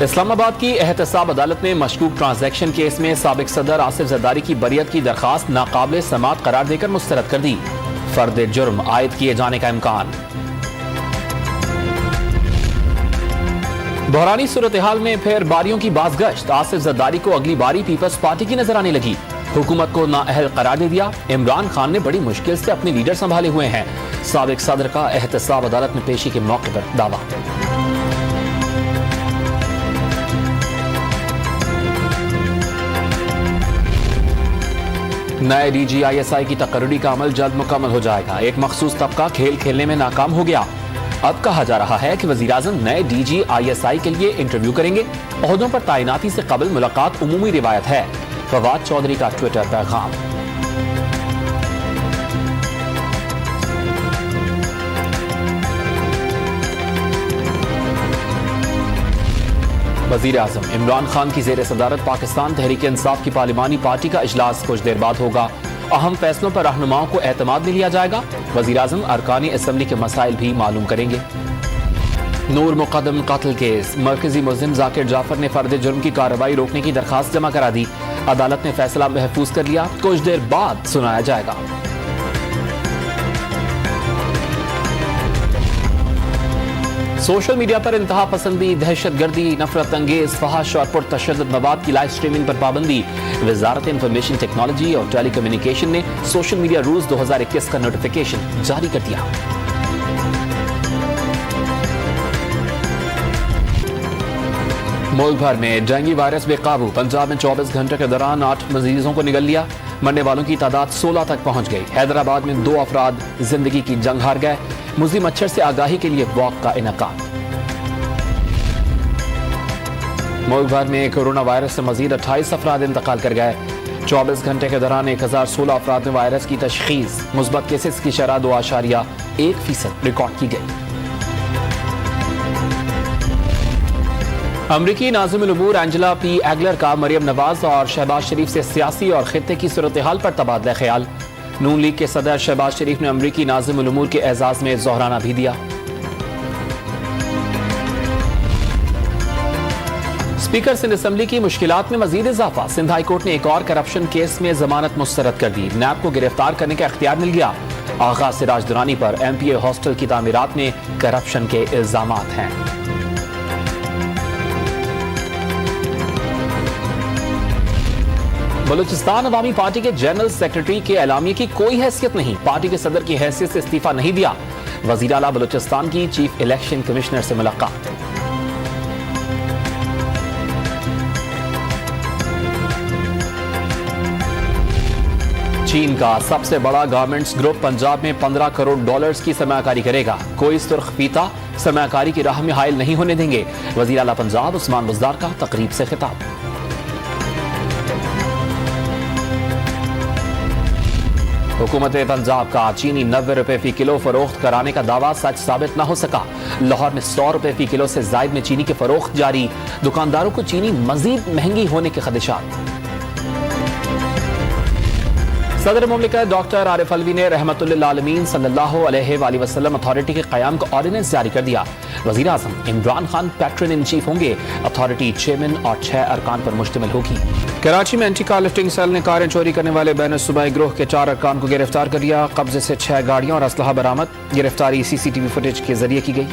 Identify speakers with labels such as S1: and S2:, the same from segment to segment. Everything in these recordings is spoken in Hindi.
S1: इस्लामाबाद की एहतसाब अदालत ने मशकूक ट्रांजैक्शन केस में साबिक सदर आसिफ जरदारी की बरियत की दरखास्त नाकाबिल समाअत करार देकर मुस्तरद कर दी। फर्द जुर्म आयद किए जाने का इम्कान। बहरानी सूरत हाल में फिर बारियों की बाज़गश्त। आसिफ जरदारी को अगली बारी पीपल्स पार्टी की नजर आने लगी। हुकूमत को नाअहल करार दे दिया। इमरान खान ने बड़ी मुश्किल से अपने लीडर संभाले हुए हैं। साबिक सदर का एहतसाब अदालत में पेशी के मौके पर दावा। नए DGISI की तकर्री का अमल जल्द मुकम्मल हो जाएगा। एक मखसूस तबका खेल खेलने में नाकाम हो गया। अब कहा जा रहा है कि वज़ीर-ए-आज़म नए DGISI के लिए इंटरव्यू करेंगे। ओहदों पर तैनाती से कबल मुलाकात उमूमी रिवायत है। फवाद चौधरी का ट्विटर पैगाम। वज़ीर-ए-आज़म इमरान खान की ज़ेर सदारत पाकिस्तान तहरीक इंसाफ की पार्लिमानी पार्टी का इजलास कुछ देर बाद होगा। अहम फैसलों पर रहनुमाओं को एतमाद में लिया जाएगा। वज़ीर-ए-आज़म अरकानी असम्बली के मसाइल भी मालूम करेंगे। नूर मुक़द्दम कत्ल केस। मरकजी मुल्ज़िम जाकिर जाफर ने फर्द जुर्म की कार्रवाई रोकने की दरखास्त जमा करा दी। अदालत ने फैसला महफूज कर लिया। कुछ देर बाद सुनाया जाएगा। सोशल मीडिया पर इंतहा पसंदी, दहशतगर्दी, नफरत अंगेज, फहश और पुरतशद्दुद मवाद की लाइव स्ट्रीमिंग पर पाबंदी। वजारत इंफॉर्मेशन टेक्नोलॉजी और टेलीकम्युनिकेशन ने सोशल मीडिया रूल्स 2021 का नोटिफिकेशन जारी कर दिया। मुल्क भर में डेंगू वायरस बेकाबू। पंजाब में 24 घंटे के दौरान 8 मरीजों को निगल लिया। मरने वालों की तादाद 16 तक पहुंच गई। हैदराबाद में 2 अफराद जिंदगी की जंग हार गए। मुज़ी मच्छर से आगाही के लिए वॉक का इनेकाद। मुल्क भर में कोरोना वायरस से मजीद 28 अफराद इंतकाल कर गए। 24 घंटे के दौरान 1016 अफराद में वायरस की तशखीस। मुस्बत केसेस की शरह 2.1% रिकॉर्ड की गई। अमरीकी नाज़िमुल उमूर एंजेला पी एगलर का मरियम नवाज और शहबाज शरीफ से सियासी और खित्ते की सूरत हाल पर तबादला ख्याल। नून लीग के सदर शहबाज शरीफ ने अमरीकी नाज़िमुल उमूर के एजाज में जोहराना भी दिया। स्पीकर सिंध असम्बली की मुश्किलात में मजीद इजाफा। सिंध हाई कोर्ट ने एक और करप्शन केस में जमानत मुस्तरद कर दी। नैब को गिरफ्तार करने का इख्तियार मिल गया। आगा सिराज दुरानी पर MPA हॉस्टल की तामीरात में करप्शन के इल्जामात हैं। बलूचिस्तान अवामी पार्टी के जनरल सेक्रेटरी के एलामिया की कोई हैसियत नहीं। पार्टी के सदर की हैसियत से इस्तीफा नहीं दिया। वजीर आला बलूचिस्तान की चीफ इलेक्शन कमिश्नर से मुलाकात। चीन का सबसे बड़ा गारमेंट्स ग्रुप पंजाब में $15 करोड़ की सरमायाकारी करेगा। कोई सुर्ख फीता सरमायाकारी की राह में हायल नहीं होने देंगे। वजीर आला पंजाब उस्मान बुज़दार का तकरीब से खिताब। हुकूमत पंजाब का चीनी 90 रुपए फी किलो फरोख्त कराने का दावा सच साबित न हो सका। लाहौर में 100 रुपए फी किलो से जायद में चीनी की फरोख्त जारी। दुकानदारों को चीनी मजीद महंगी होने के खदशात। सदर मुमलिकत डॉक्टर आरिफ अलवी ने रहमतुल्लिल आलमीन सल्लल्लाहु अलैहि वसल्लम अथॉरिटी के क़याम का ऑर्डिनेंस जारी कर दिया। वज़ीर आज़म Imran Khan patron in chief होंगे। अथॉरिटी चेयरमैन और 6 अरकान पर मुश्तमिल होगी। कराची में एंटी कार लिफ्टिंग सेल ने कारें चोरी करने वाले बैन सूबाई गिरोह के 4 अरकान को गिरफ्तार कर लिया। कब्जे से 6 गाड़ियां और असलहा बरामद। गिरफ्तारी CCTV फुटेज के जरिए की गई।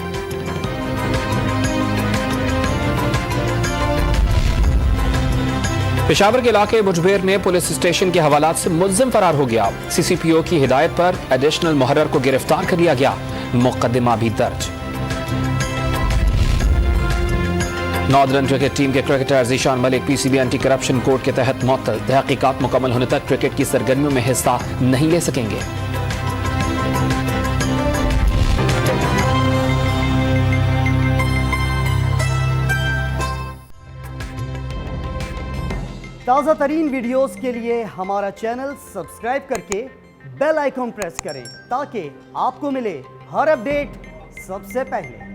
S1: पेशावर के इलाके मुठभेड़ में पुलिस स्टेशन के हवालात से मुल्जिम फरार हो गया। CCPO की हिदायत पर एडिशनल मुहर्रर को गिरफ्तार कर लिया गया। मुकदमा भी दर्ज। नॉर्दर्न क्रिकेट टीम के cricketer Zeeshan Malik PCB anti corruption code के तहत मुअत्तल। तहकीकात मुकम्मल होने तक क्रिकेट की सरगर्मियों में हिस्सा नहीं ले सकेंगे।
S2: ताज़ा तरीन वीडियोस के लिए हमारा चैनल सब्सक्राइब करके बेल आइकॉन प्रेस करें ताकि आपको मिले हर अपडेट सबसे पहले।